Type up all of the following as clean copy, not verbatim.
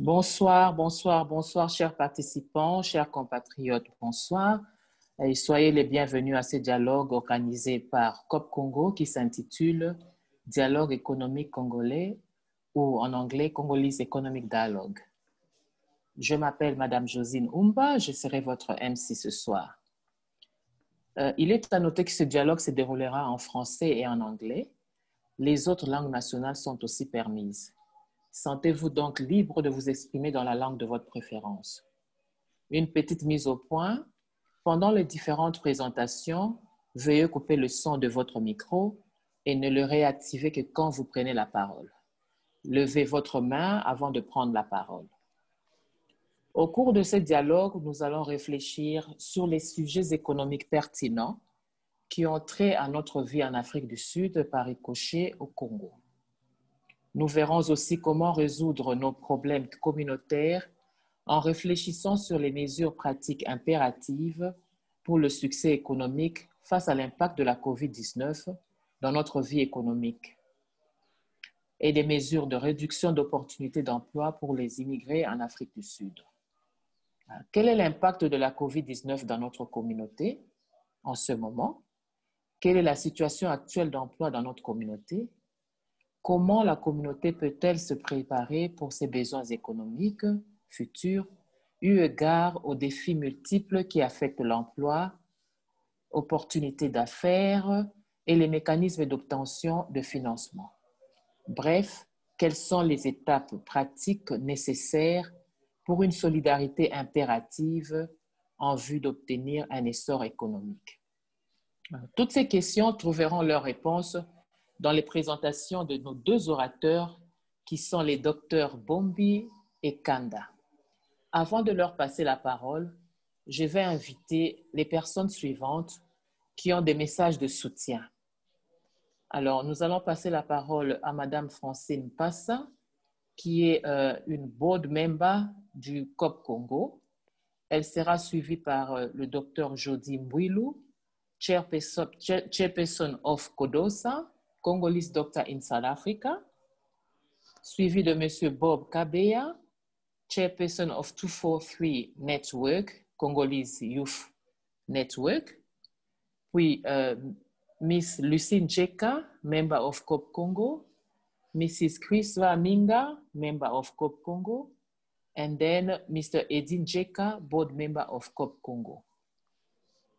Bonsoir, bonsoir, bonsoir, chers participants, chers compatriotes, bonsoir. Et soyez les bienvenus à ce dialogue organisé par COP Congo qui s'intitule Dialogue économique congolais ou en anglais Congolese Economic Dialogue. Je m'appelle Madame Josine Oumba, je serai votre MC ce soir. Il est à noter que ce dialogue se déroulera en français et en anglais. Les autres langues nationales sont aussi permises. Sentez-vous donc libre de vous exprimer dans la langue de votre préférence. Une petite mise au point. Pendant les différentes présentations, veuillez couper le son de votre micro et ne le réactivez que quand vous prenez la parole. Levez votre main avant de prendre la parole. Au cours de ce dialogue, nous allons réfléchir sur les sujets économiques pertinents qui ont trait à notre vie en Afrique du Sud par ricochet au Congo. Nous verrons aussi comment résoudre nos problèmes communautaires en réfléchissant sur les mesures pratiques impératives pour le succès économique face à l'impact de la COVID-19 dans notre vie économique et des mesures de réduction d'opportunités d'emploi pour les immigrés en Afrique du Sud. Quel est l'impact de la COVID-19 dans notre communauté en ce moment? Quelle est la situation actuelle d'emploi dans notre communauté? Comment la communauté peut-elle se préparer pour ses besoins économiques futurs, eu égard aux défis multiples qui affectent l'emploi, opportunités d'affaires et les mécanismes d'obtention de financement? Bref, quelles sont les étapes pratiques nécessaires pour une solidarité impérative en vue d'obtenir un essor économique? Toutes ces questions trouveront leur réponse dans les présentations de nos deux orateurs qui sont les docteurs Bombi et Kanda. Avant de leur passer la parole, je vais inviter les personnes suivantes qui ont des messages de soutien. Alors, nous allons passer la parole à Madame Francine Passa, qui est une board member du COP Congo. Elle sera suivie par le docteur Jody Mbouilou, chairperson of CODOSA, Congolese doctor in South Africa, suivi de M. Bob Kabeya, chairperson of 243 Network, Congolese Youth Network, puis Miss Lucine Jeka, member of COP Congo, Mrs. Chrisva Minga, member of COP Congo, and then Mr. Edin Jeka, board member of COP Congo.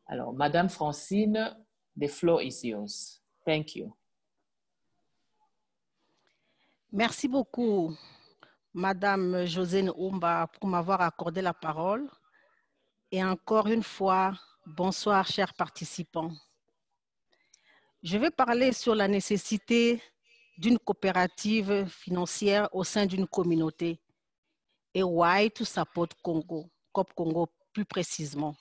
Alors, Madame Francine, the floor is yours. Thank you. Merci beaucoup, Madame Josine Oumba, pour m'avoir accordé la parole. Et encore une fois, bonsoir, chers participants. Je vais parler sur la nécessité d'une coopérative financière au sein d'une communauté et why to support Congo, COP Congo plus précisément.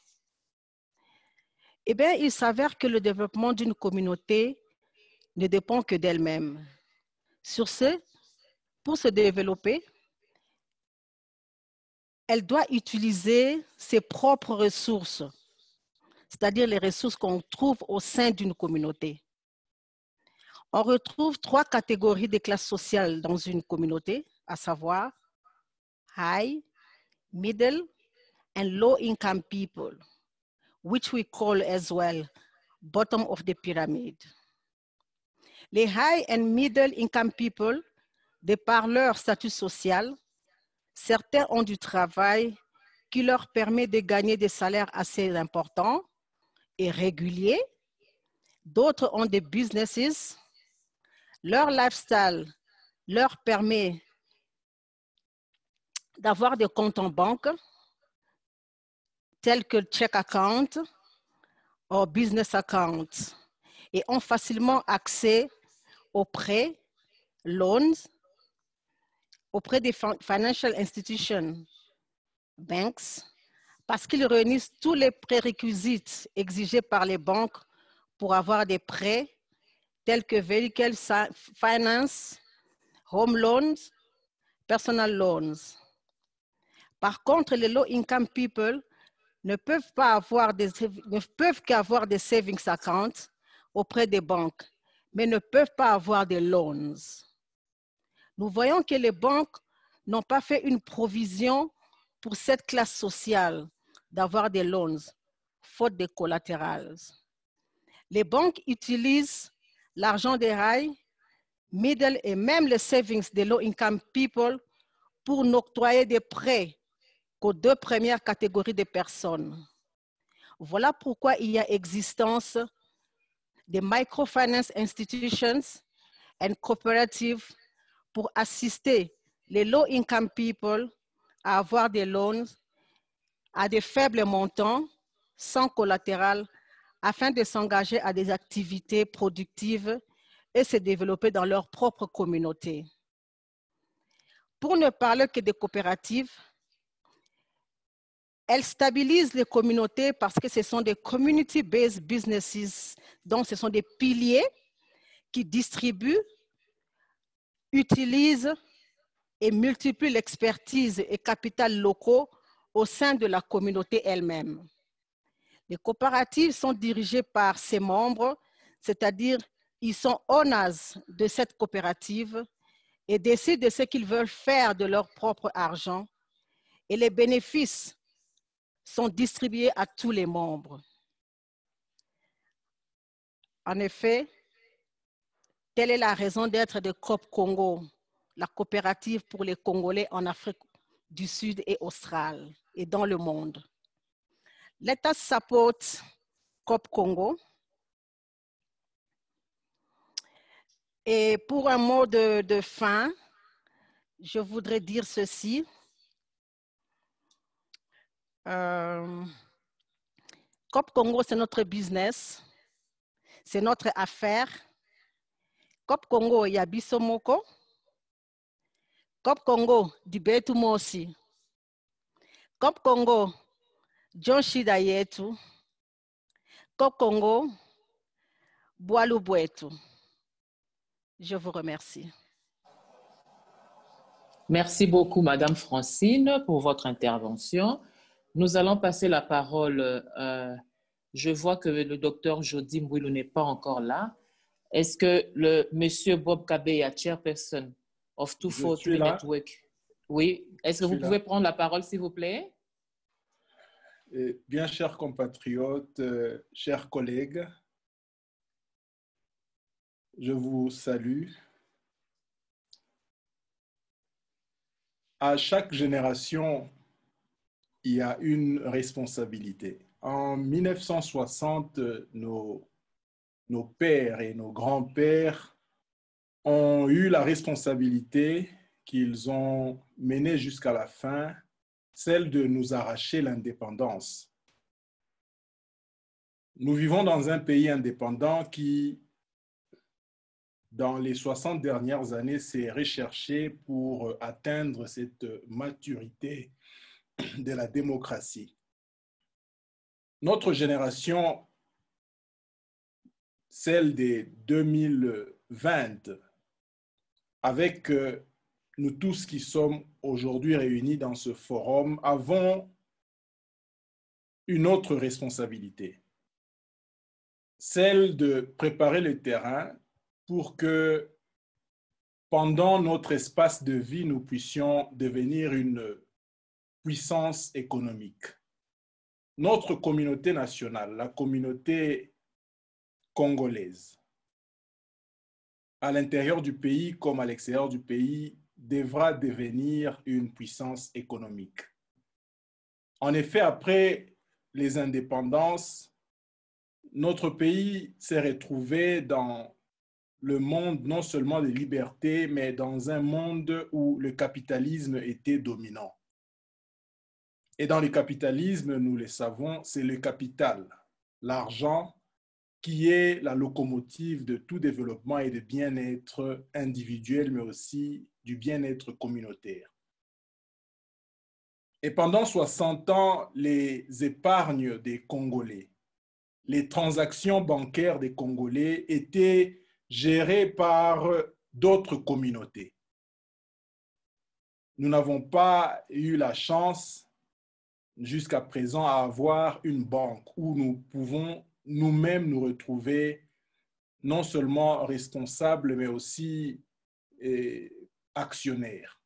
Eh bien, il s'avère que le développement d'une communauté ne dépend que d'elle-même. Sur ce, pour se développer, elle doit utiliser ses propres ressources, c'est-à-dire les ressources qu'on trouve au sein d'une communauté. On retrouve trois catégories de classes sociales dans une communauté, à savoir high, middle, and low-income people, which we call as well bottom of the pyramid. Les high and middle-income people, de par leur statut social, certains ont du travail qui leur permet de gagner des salaires assez importants et réguliers. D'autres ont des businesses. Leur lifestyle leur permet d'avoir des comptes en banque tels que check account ou business account et ont facilement accès aux prêts, loans, auprès des financial institutions, banks, parce qu'ils réunissent tous les prérequis exigés par les banques pour avoir des prêts tels que vehicle finance, home loans, personal loans. Par contre, les low-income people ne peuvent qu'avoir des savings accounts auprès des banques, mais ne peuvent pas avoir des loans. Nous voyons que les banques n'ont pas fait une provision pour cette classe sociale d'avoir des loans, faute de collaterals. Les banques utilisent l'argent des rails, middle et même les savings des low-income people pour n'octroyer des prêts qu'aux deux premières catégories de personnes. Voilà pourquoi il y a existence des microfinance institutions and cooperatives pour assister les low-income people à avoir des loans à des faibles montants, sans collatéral, afin de s'engager à des activités productives et se développer dans leur propre communauté. Pour ne parler que des coopératives, elles stabilisent les communautés parce que ce sont des community-based businesses, donc ce sont des piliers qui distribuent, utilisent et multiplient l'expertise et capital locaux au sein de la communauté elle-même. Les coopératives sont dirigées par ses membres, c'est-à-dire ils sont owners de cette coopérative et décident de ce qu'ils veulent faire de leur propre argent et les bénéfices sont distribués à tous les membres. En effet, telle est la raison d'être de COP Congo, la coopérative pour les Congolais en Afrique du Sud et australe et dans le monde. Let us support COP Congo. Et pour un mot de fin, je voudrais dire ceci. COP Congo, c'est notre business, c'est notre affaire. COP Congo, il y a Bisomoko. COP Congo, Dibetu Mosi. COP Congo, John Shida Yetu. COP Congo, Boalou Bouetu. Je vous remercie. Merci beaucoup, Madame Francine, pour votre intervention. Nous allons passer la parole. Je vois que le docteur Jody Mbouilou n'est pas encore là. Est-ce que le monsieur Bob Kabeya, chairperson of 243 Network, oui, est-ce que vous pouvez prendre la parole, s'il vous plaît? Bien, chers compatriotes, chers collègues, je vous salue. À chaque génération, il y a une responsabilité. En 1960, nos pères et nos grands-pères ont eu la responsabilité qu'ils ont menée jusqu'à la fin, celle de nous arracher l'indépendance. Nous vivons dans un pays indépendant qui, dans les 60 dernières années, s'est recherché pour atteindre cette maturité de la démocratie. Notre génération, celle des 2020, avec nous tous qui sommes aujourd'hui réunis dans ce forum, avons une autre responsabilité, celle de préparer le terrain pour que pendant notre espace de vie, nous puissions devenir une puissance économique. Notre communauté nationale, la communauté congolaise, à l'intérieur du pays comme à l'extérieur du pays, devra devenir une puissance économique. En effet, après les indépendances, notre pays s'est retrouvé dans le monde non seulement des libertés, mais dans un monde où le capitalisme était dominant. Et dans le capitalisme, nous le savons, c'est le capital, l'argent, qui est la locomotive de tout développement et de bien-être individuel, mais aussi du bien-être communautaire. Et pendant 60 ans, les épargnes des Congolais, les transactions bancaires des Congolais étaient gérées par d'autres communautés. Nous n'avons pas eu la chance jusqu'à présent à avoir une banque où nous pouvons nous-mêmes nous retrouver non seulement responsables, mais aussi actionnaires.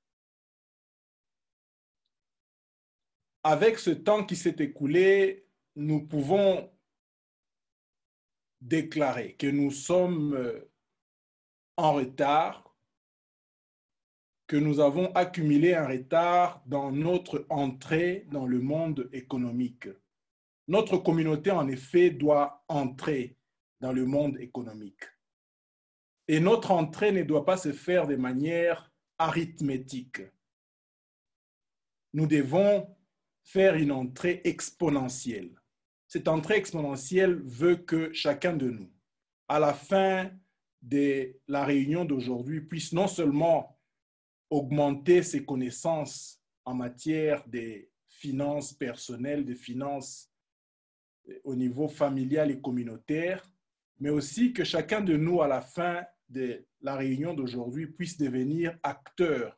avec ce temps qui s'est écoulé, nous pouvons déclarer que nous sommes en retard, que nous avons accumulé un retard dans notre entrée dans le monde économique. Notre communauté, en effet, doit entrer dans le monde économique. Et notre entrée ne doit pas se faire de manière arithmétique. Nous devons faire une entrée exponentielle. Cette entrée exponentielle veut que chacun de nous, à la fin de la réunion d'aujourd'hui, puisse non seulement augmenter ses connaissances en matière de finances personnelles, de finances au niveau familial et communautaire, mais aussi que chacun de nous, à la fin de la réunion d'aujourd'hui, puisse devenir acteur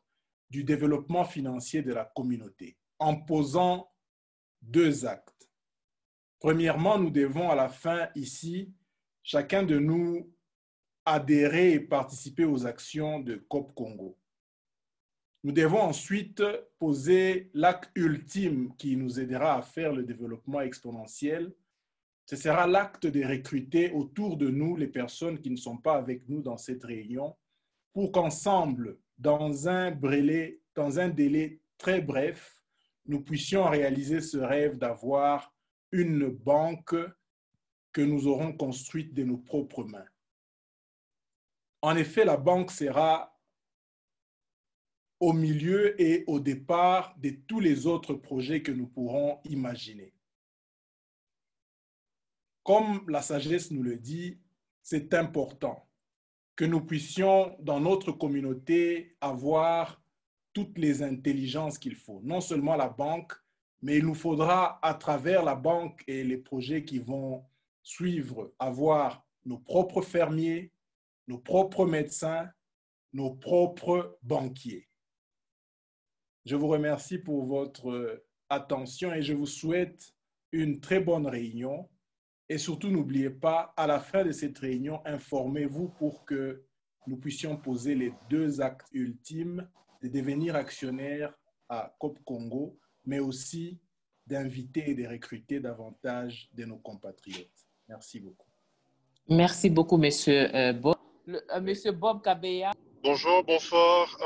du développement financier de la communauté en posant 2 actes. Premièrement, nous devons à la fin ici, chacun de nous adhérer et participer aux actions de COP Congo. Nous devons ensuite poser l'acte ultime qui nous aidera à faire le développement exponentiel. Ce sera l'acte de recruter autour de nous les personnes qui ne sont pas avec nous dans cette réunion pour qu'ensemble, dans un délai très bref, nous puissions réaliser ce rêve d'avoir une banque que nous aurons construite de nos propres mains. En effet, la banque sera au milieu et au départ de tous les autres projets que nous pourrons imaginer. Comme la sagesse nous le dit, c'est important que nous puissions, dans notre communauté, avoir toutes les intelligences qu'il faut. Non seulement la banque, mais il nous faudra, à travers la banque et les projets qui vont suivre, avoir nos propres fermiers, nos propres médecins, nos propres banquiers. Je vous remercie pour votre attention et je vous souhaite une très bonne réunion. Et surtout, n'oubliez pas, à la fin de cette réunion, informez-vous pour que nous puissions poser les 2 actes ultimes de devenir actionnaire à COP Congo, mais aussi d'inviter et de recruter davantage de nos compatriotes. Merci beaucoup. Merci beaucoup, Monsieur Bob. Monsieur Bob Kabeya. Bonjour, bonsoir,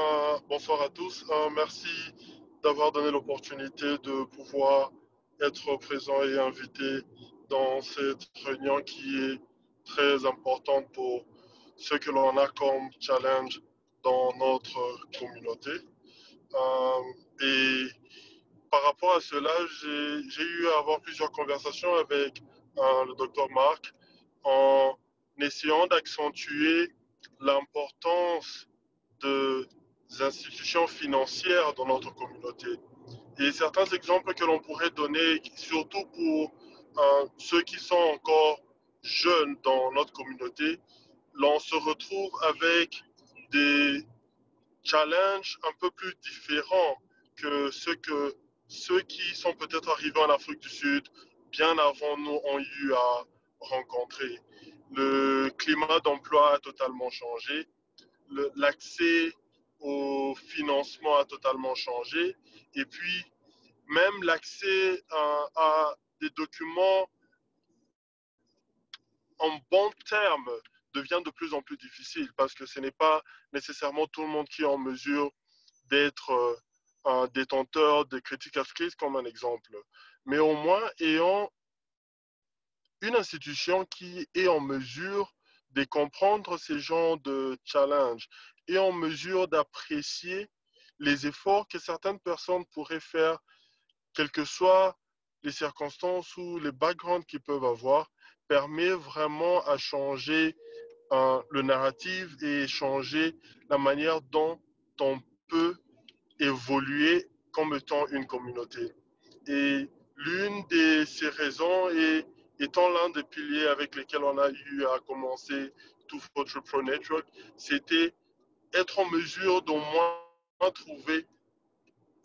bonsoir à tous. Merci d'avoir donné l'opportunité de pouvoir être présent et invité dans cette réunion qui est très importante pour ce que l'on a comme challenge dans notre communauté. Et par rapport à cela, j'ai eu à avoir plusieurs conversations avec le docteur Marc en essayant d'accentuer l'importance des institutions financières dans notre communauté. Et certains exemples que l'on pourrait donner, surtout pour ceux qui sont encore jeunes dans notre communauté, l'on se retrouve avec des challenges un peu plus différents que ceux qui sont peut-être arrivés en Afrique du Sud bien avant nous ont eu à rencontrer. Le climat d'emploi a totalement changé. L'accès au financement a totalement changé. Et puis, même l'accès à des documents en bon terme devient de plus en plus difficile parce que ce n'est pas nécessairement tout le monde qui est en mesure d'être un détenteur de critical skills comme un exemple. Mais au moins, ayant une institution qui est en mesure de comprendre ces genres de challenges et en mesure d'apprécier les efforts que certaines personnes pourraient faire, quelles que soient les circonstances ou les backgrounds qu'ils peuvent avoir, permet vraiment à changer le narratif et changer la manière dont on peut évoluer comme étant une communauté. Et l'une de ces raisons étant l'un des piliers avec lesquels on a eu à commencer Two Future Pro Network, c'était être en mesure d'au moins trouver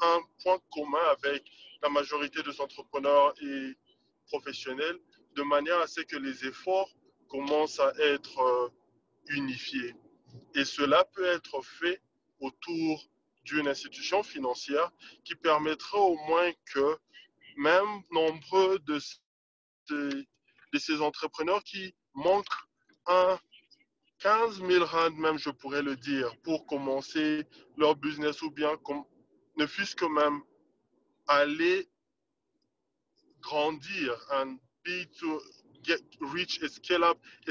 un point commun avec la majorité des entrepreneurs et professionnels, de manière à ce que les efforts commencent à être unifiés. Et cela peut être fait autour d'une institution financière qui permettrait au moins que même nombreux de ces entrepreneurs qui manquent 15 000 rand même, je pourrais le dire, pour commencer leur business ou bien ne fût-ce que même aller grandir and reach a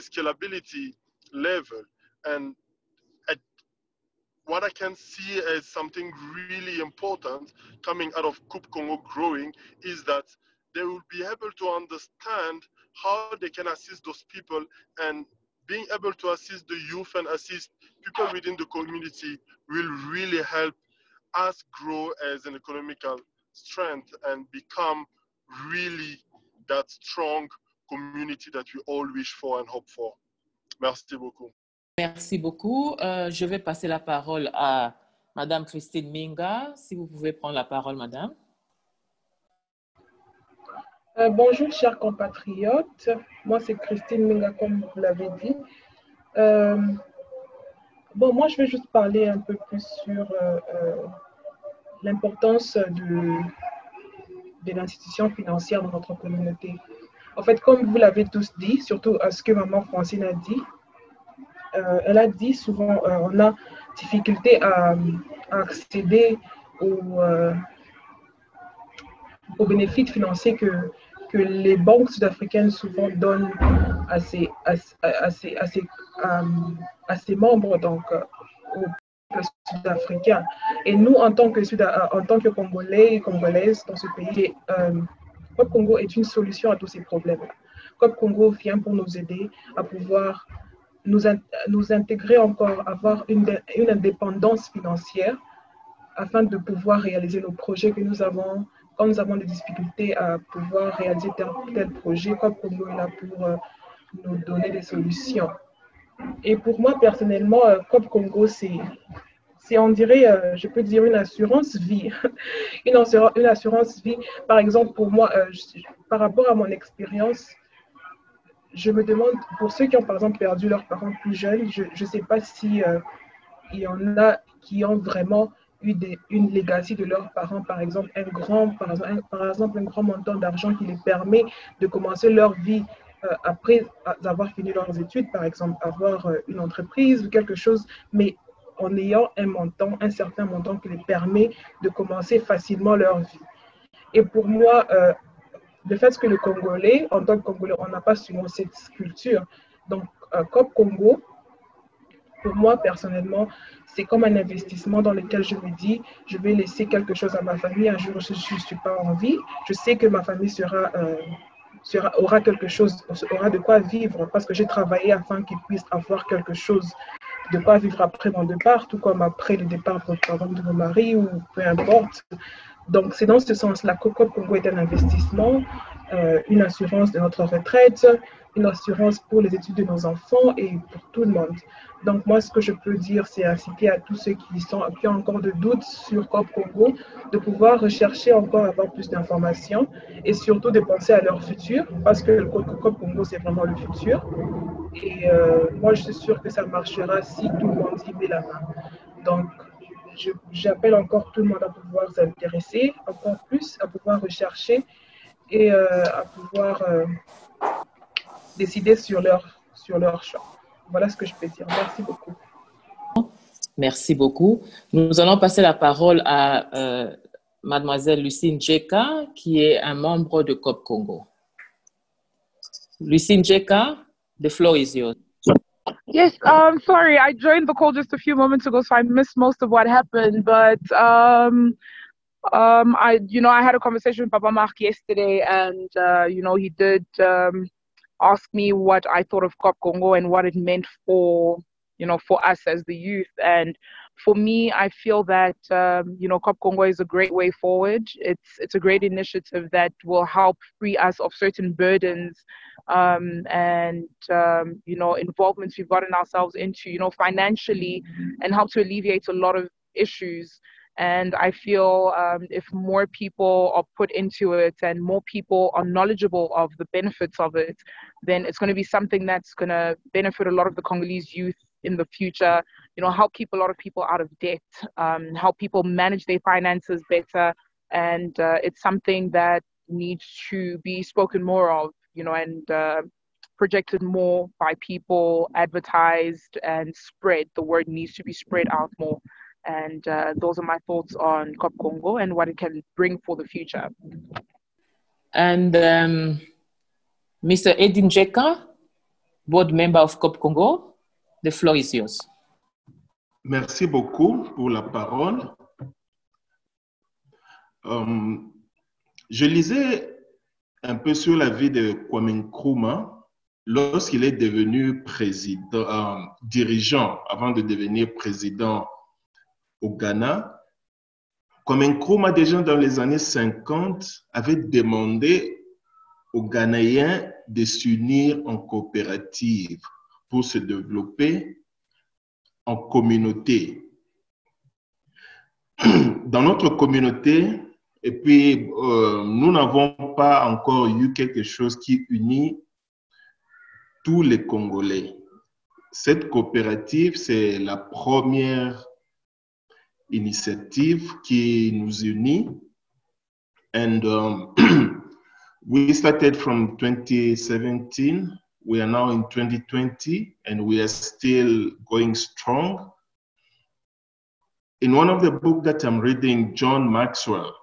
scalability level. And what I can see as something really important coming out of Coupe Congo growing is that they will be able to understand how they can assist those people, and being able to assist the youth and assist people within the community will really help us grow as an economical strength and become really that strong community that we all wish for and hope for. Merci beaucoup. Merci beaucoup. Je vais passer la parole à Madame Christine Minga. Si vous pouvez prendre la parole, Madame. Bonjour, chers compatriotes. Moi, c'est Christine Minga, comme vous l'avez dit. Moi, je vais juste parler un peu plus sur l'importance de l'institution financière dans notre communauté. En fait, comme vous l'avez tous dit, surtout à ce que maman Francine a dit, elle a dit souvent, on a difficulté à accéder aux bénéfices financiers que les banques sud-africaines souvent donnent à ses membres, donc aux sud-africains. Et nous, en tant que Congolais et Congolaises dans ce pays, COP Congo est une solution à tous ces problèmes. COP Congo vient pour nous aider à pouvoir nous intégrer encore, avoir une indépendance financière afin de pouvoir réaliser nos projets que nous avons. Quand nous avons des difficultés à pouvoir réaliser tel projet, COP Congo est là pour nous donner des solutions. Et pour moi, personnellement, COP Congo, c'est on dirait, je peux dire, une assurance vie. une assurance vie. Par exemple, pour moi, par rapport à mon expérience, je me demande, pour ceux qui ont par exemple perdu leurs parents plus jeunes, je ne sais pas si il y en a qui ont vraiment eu une legacy de leurs parents, par exemple un grand montant d'argent qui les permet de commencer leur vie après avoir fini leurs études, par exemple avoir une entreprise ou quelque chose, mais en ayant un certain montant qui les permet de commencer facilement leur vie. Et pour moi, le fait que le Congolais, en tant que Congolais, on n'a pas souvent cette culture. Donc, COP Congo, pour moi, personnellement, c'est comme un investissement dans lequel je me dis, je vais laisser quelque chose à ma famille. Un jour, je ne suis pas en vie. Je sais que ma famille aura quelque chose, aura de quoi vivre parce que j'ai travaillé afin qu'ils puissent avoir quelque chose de quoi vivre après mon départ, tout comme après le départ par exemple, de mon mari ou peu importe. Donc, c'est dans ce sens-là que COP Congo est un investissement, une assurance de notre retraite, une assurance pour les études de nos enfants et pour tout le monde. Donc, moi, ce que je peux dire, c'est inciter à tous ceux qui ont encore de doutes sur COP Congo de pouvoir rechercher encore, avoir plus d'informations et surtout de penser à leur futur parce que le COP Congo, c'est vraiment le futur. Et moi, je suis sûre que ça marchera si tout le monde y met la main. Donc, j'appelle encore tout le monde à pouvoir s'intéresser encore plus, à pouvoir rechercher et à pouvoir décider sur leur choix. Voilà ce que je peux dire. Merci beaucoup. Merci beaucoup. Nous allons passer la parole à Mademoiselle Lucine Djeka, qui est un membre de COP Congo. Lucine Djeka, the floor is yours. Yes, sorry, I joined the call just a few moments ago, so I missed most of what happened. But I had a conversation with Papa Mark yesterday, and he did ask me what I thought of COP Congo and what it meant for us as the youth. And for me, I feel that COP Congo is a great way forward. It's a great initiative that will help free us of certain burdens and involvements we've gotten ourselves into, financially, and help to alleviate a lot of issues. And I feel if more people are put into it and more people are knowledgeable of the benefits of it, then it's going to be something that's going to benefit a lot of the Congolese youth in the future, help keep a lot of people out of debt, help people manage their finances better. And it's something that needs to be spoken more of, and projected more by people, advertised and spread. The word needs to be spread out more. And those are my thoughts on COP Congo and what it can bring for the future. And Mr. Edin Dzeka, board member of COP Congo, the floor is yours. Merci beaucoup pour la parole. Je lisais un peu sur la vie de Kwame Nkrumah lorsqu'il est devenu dirigeant, avant de devenir président au Ghana. Kwame Nkrumah, déjà dans les années 50, avait demandé aux Ghanéens de s'unir en coopérative pour se développer en communauté. Dans notre communauté, et puis nous n'avons pas encore eu quelque chose qui unit tous les Congolais. Cette coopérative, c'est la première initiative qui nous unit. And we started from 2017. We are now in 2020, and we are still going strong. In one of the books that I'm reading, John Maxwell,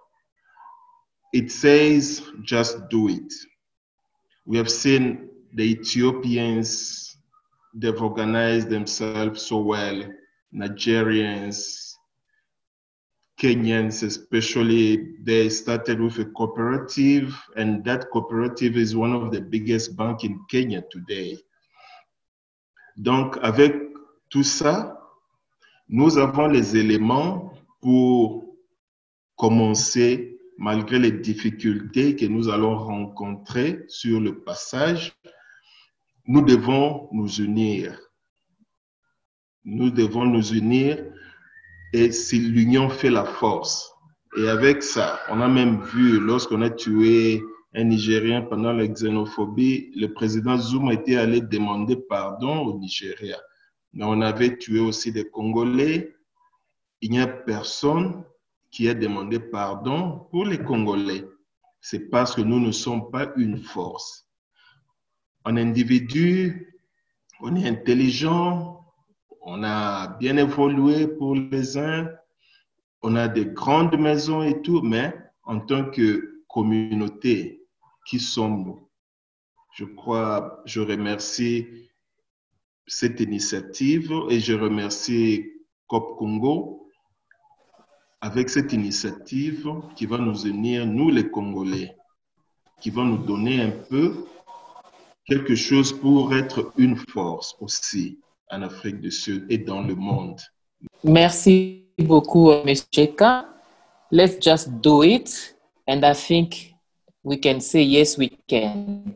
it says, just do it. We have seen the Ethiopians, they've organized themselves so well, Nigerians, Kenyans especially, they started with a cooperative, and that cooperative is one of the biggest banks in Kenya today. Donc, avec tout ça, nous avons les éléments pour commencer, malgré les difficultés que nous allons rencontrer sur le passage. Nous devons nous unir. Nous devons nous unir, et si l'union fait la force. Et avec ça, on a même vu, lorsqu'on a tué un Nigérien pendant la xénophobie, le président Zuma était allé demander pardon au Nigeria. Mais on avait tué aussi des Congolais. Il n'y a personne qui a demandé pardon pour les Congolais. C'est parce que nous ne sommes pas une force. En individu, on est intelligent, on a bien évolué pour les uns, on a des grandes maisons et tout, mais en tant que communauté, qui sommes-nous? Je crois, je remercie cette initiative et je remercie COP Congo avec cette initiative qui va nous unir, nous les Congolais, qui va nous donner un peu quelque chose pour être une force aussi en Afrique du Sud et dans le monde. Merci beaucoup, M. Dzeka. Let's just do it. And I think we can say, yes, we can.